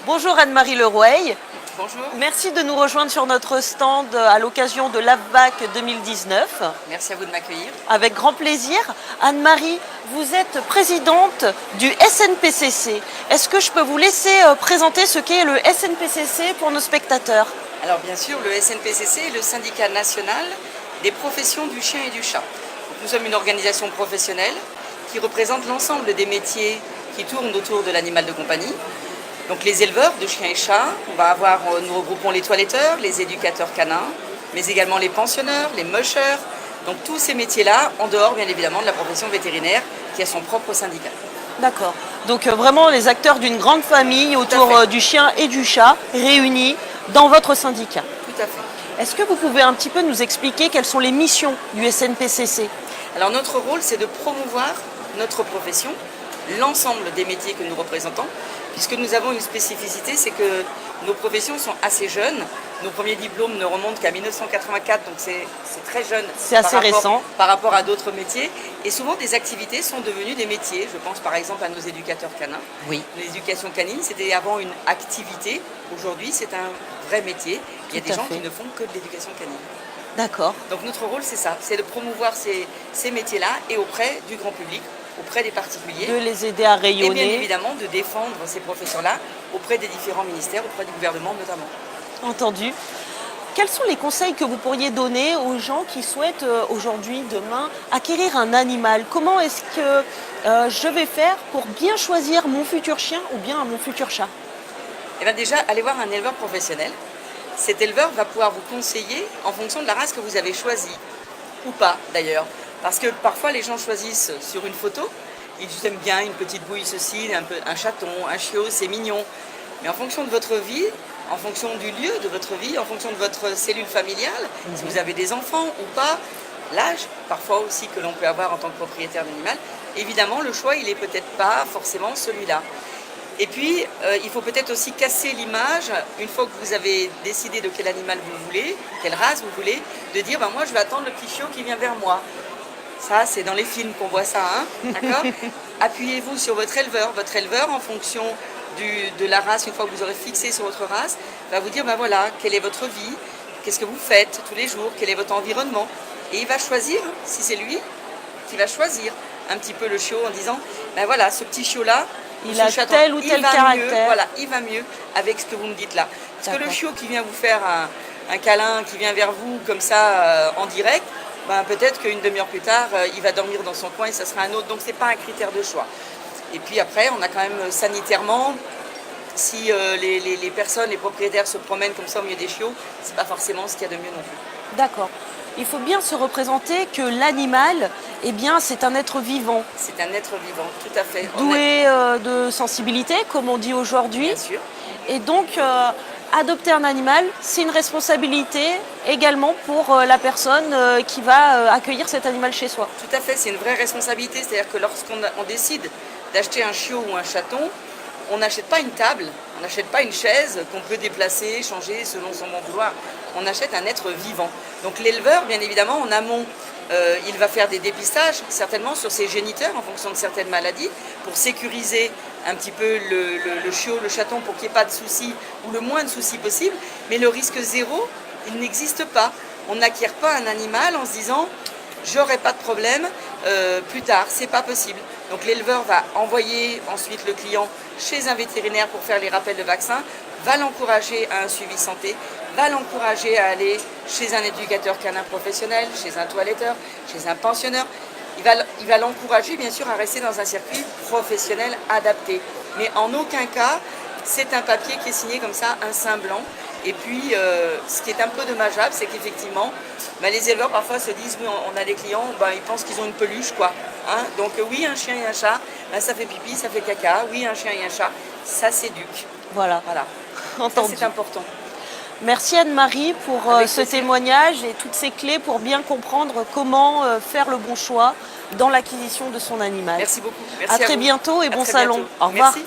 Bonjour Anne-Marie Leroueil. Bonjour. Merci de nous rejoindre sur notre stand à l'occasion de l'AFBAC 2019. Merci à vous de m'accueillir. Avec grand plaisir. Anne-Marie, vous êtes présidente du SNPCC. Est-ce que je peux vous laisser présenter ce qu'est le SNPCC pour nos spectateurs? Alors bien sûr, le SNPCC est le syndicat national des professions du chien et du chat. Nous sommes une organisation professionnelle qui représente l'ensemble des métiers qui tournent autour de l'animal de compagnie. Donc les éleveurs de chiens et chats, nous regroupons les toiletteurs, les éducateurs canins, mais également les pensionneurs, les mushers. Donc tous ces métiers-là, en dehors bien évidemment de la profession vétérinaire qui a son propre syndicat. D'accord. Donc vraiment les acteurs d'une grande famille autour du chien et du chat réunis dans votre syndicat. Tout à fait. Est-ce que vous pouvez un petit peu nous expliquer quelles sont les missions du SNPCC? Alors notre rôle, c'est de promouvoir notre profession, l'ensemble des métiers que nous représentons, puisque nous avons une spécificité, c'est que nos professions sont assez jeunes. Nos premiers diplômes ne remontent qu'à 1984, donc c'est très jeune. C'est assez récent. Par rapport à d'autres métiers. Et souvent, des activités sont devenues des métiers. Je pense par exemple à nos éducateurs canins. Oui. L'éducation canine, c'était avant une activité. Aujourd'hui, c'est un vrai métier. Il y a des gens qui ne font que de l'éducation canine. D'accord. Donc notre rôle, c'est ça, c'est de promouvoir ces métiers-là et auprès du grand public, auprès des particuliers. De les aider à rayonner. Et bien évidemment de défendre ces professions-là auprès des différents ministères, auprès du gouvernement notamment. Entendu. Quels sont les conseils que vous pourriez donner aux gens qui souhaitent aujourd'hui, demain, acquérir un animal? Comment est-ce que je vais faire pour bien choisir mon futur chien ou bien mon futur chat? Eh bien déjà, allez voir un éleveur professionnel. Cet éleveur va pouvoir vous conseiller en fonction de la race que vous avez choisie, ou pas d'ailleurs. Parce que parfois les gens choisissent sur une photo, ils aiment bien une petite bouille ceci, un chaton, un chiot, c'est mignon. Mais en fonction de votre vie, en fonction du lieu de votre vie, en fonction de votre cellule familiale, si vous avez des enfants ou pas, l'âge parfois aussi que l'on peut avoir en tant que propriétaire d'animal, évidemment le choix il n'est peut-être pas forcément celui-là. Et puis, il faut peut-être aussi casser l'image, une fois que vous avez décidé de quel animal vous voulez, quelle race vous voulez, de dire moi je vais attendre le petit chiot qui vient vers moi. Ça, c'est dans les films qu'on voit ça, hein, d'accord? Appuyez-vous sur votre éleveur. Votre éleveur, en fonction de la race, une fois que vous aurez fixé sur votre race, va vous dire voilà, quelle est votre vie, qu'est-ce que vous faites tous les jours, quel est votre environnement. Et il va choisir, si c'est lui, qui va choisir un petit peu le chiot en disant voilà, ce petit chiot-là, il a tel ou tel caractère. Voilà, il va mieux avec ce que vous me dites là. Parce que le chiot qui vient vous faire un câlin, qui vient vers vous comme ça en direct, peut-être qu'une demi-heure plus tard, il va dormir dans son coin et ça sera un autre. Donc ce n'est pas un critère de choix. Et puis après, on a quand même sanitairement, si les personnes, les propriétaires se promènent comme ça au milieu des chiots, c'est pas forcément ce qu'il y a de mieux non plus. D'accord. Il faut bien se représenter que l'animal, c'est un être vivant. C'est un être vivant, tout à fait. Doué de sensibilité, comme on dit aujourd'hui. Bien sûr. Et donc, adopter un animal, c'est une responsabilité également pour la personne qui va accueillir cet animal chez soi. Tout à fait, c'est une vraie responsabilité. C'est-à-dire que lorsqu'on décide d'acheter un chiot ou un chaton, on n'achète pas une table, on n'achète pas une chaise qu'on peut déplacer, changer selon son bon vouloir. On achète un être vivant. Donc l'éleveur, bien évidemment, en amont, il va faire des dépistages, certainement sur ses géniteurs en fonction de certaines maladies, pour sécuriser un petit peu le chiot, le chaton, pour qu'il n'y ait pas de soucis, ou le moins de soucis possible. Mais le risque zéro, il n'existe pas. On n'acquiert pas un animal en se disant j'aurai pas de problème plus tard, c'est pas possible. Donc l'éleveur va envoyer ensuite le client chez un vétérinaire pour faire les rappels de vaccins, va l'encourager à un suivi santé, va l'encourager à aller chez un éducateur canin professionnel, chez un toiletteur, chez un pensionneur. Il va l'encourager bien sûr à rester dans un circuit professionnel adapté. Mais en aucun cas, c'est un papier qui est signé comme ça, un sein blanc. Et puis, ce qui est un peu dommageable, c'est qu'effectivement, les éleveurs parfois se disent, oui, on a des clients, ils pensent qu'ils ont une peluche, quoi. Hein, donc oui, un chien et un chat, ça fait pipi, ça fait caca. Oui, un chien et un chat, ça s'éduque. Voilà. Ça, c'est important. Merci Anne-Marie pour ce témoignage et toutes ces clés pour bien comprendre comment faire le bon choix dans l'acquisition de son animal. Merci beaucoup. Merci à très bientôt et bon salon. Bientôt. Au revoir. Merci.